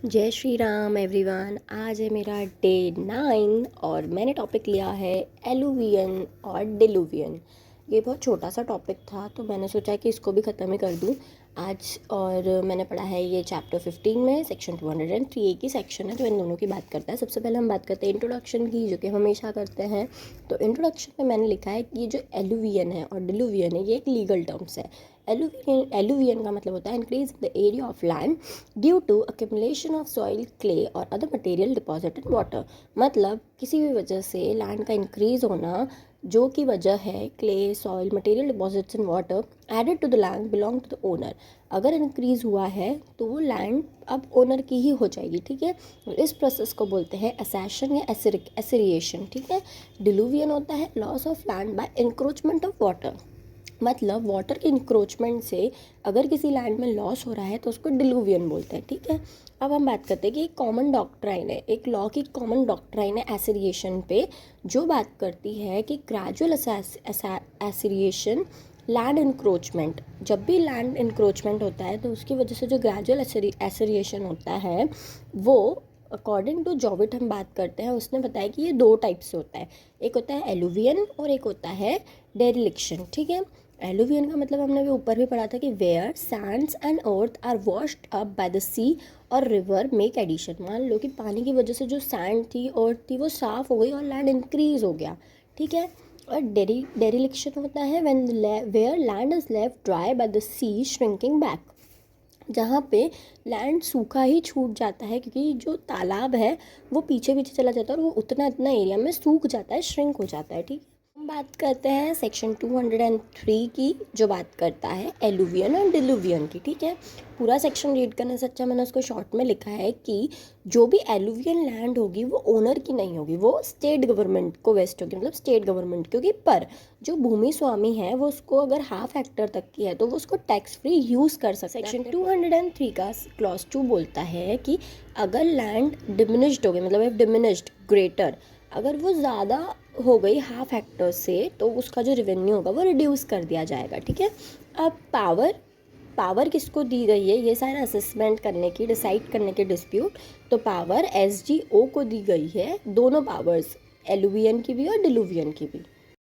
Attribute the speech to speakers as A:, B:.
A: जय श्री राम एवरीवन। आज है मेरा डे 9 और मैंने टॉपिक लिया है एलुवियन और डिलुवियन। ये बहुत छोटा सा टॉपिक था तो मैंने सोचा कि इसको भी ख़त्म ही कर दूँ आज। और मैंने पढ़ा है ये चैप्टर 15 में सेक्शन 203 एक ही सेक्शन है तो इन दोनों की बात करता है। सबसे पहले हम बात करते हैं इंट्रोडक्शन की, जो कि हम हमेशा करते हैं। तो इंट्रोडक्शन में मैंने लिखा है कि ये जो एलुवियन है और डिलुवियन है ये एक लीगल टर्म्स है। एलुवियन का मतलब होता है increase in the area of land due to accumulation of soil, clay और other material deposit in water. मतलब किसी भी वजह से लैंड का इंक्रीज होना जो की वजह है clay, soil, material deposits in water added to the land belong to the owner. अगर इंक्रीज हुआ है तो वो लैंड अब ओनर की ही हो जाएगी, ठीक है। इस प्रोसेस को बोलते हैं असैशन या एसरिएशन, ठीक है। डिलुवियन होता है loss of land by encroachment of water. मतलब वाटर के इंक्रोचमेंट से अगर किसी लैंड में लॉस हो रहा है तो उसको डिलुवियन बोलते हैं, ठीक है। अब हम बात करते हैं कि एक कॉमन डॉक्ट्राइन है, एक लॉ की कॉमन डॉक्ट्राइन है एसरिएशन पे, जो बात करती है कि ग्रेजुअल एसरिएशन लैंड इंक्रोचमेंट। जब भी लैंड इंक्रोचमेंट होता है तो उसकी वजह से जो ग्रेजुअल एसरिएशन होता है वो अकॉर्डिंग टू जॉविट हम बात करते हैं। उसने बताया कि ये दो टाइप से होता है, एक होता है एलुवियन और एक होता है डेरिलिक्शन, ठीक है। एलुवियन का मतलब हमने भी ऊपर भी पढ़ा था कि where sands and earth are washed up by the sea और रिवर मेक एडिशन। मान लो कि पानी की वजह से जो सैंड थी, अर्थ थी, वो साफ हो गई और लैंड इंक्रीज हो गया, ठीक है। और डेरिलिक्शन होता है when where land is left dry by the sea shrinking back. जहाँ पे लैंड सूखा ही छूट जाता है क्योंकि जो तालाब है वो पीछे पीछे चला जाता है और वो उतना इतना एरिया में सूख जाता है, श्रिंक हो जाता है, ठीक है। हम बात करते हैं सेक्शन 203 की, जो बात करता है एलुवियन और डिलुवियन की, ठीक है। पूरा सेक्शन रीड करने से अच्छा मैंने उसको शॉर्ट में लिखा है कि जो भी एलुवियन लैंड होगी वो ओनर की नहीं होगी, वो स्टेट गवर्नमेंट को वेस्ट होगी, मतलब स्टेट गवर्नमेंट की होगी। पर जो भूमि स्वामी है वो उसको अगर हाफ हेक्टर तक की है तो वो उसको टैक्स फ्री यूज़ कर सकता है। सेक्शन 203 का क्लॉज 2 बोलता है कि अगर लैंड डिमिनिश्ड हो गई, मतलब इफ डिमिनिश्ड ग्रेटर, अगर वो ज़्यादा हो गई हाफ हेक्टर से तो उसका जो रेवेन्यू होगा वो रिड्यूस कर दिया जाएगा, ठीक है। अब पावर किसको दी गई है ये सारा असेसमेंट करने की, डिसाइड करने की डिस्प्यूट, तो पावर एसजीओ को दी गई है। दोनों पावर्स, एलुवियन की भी और डिलुवियन की भी।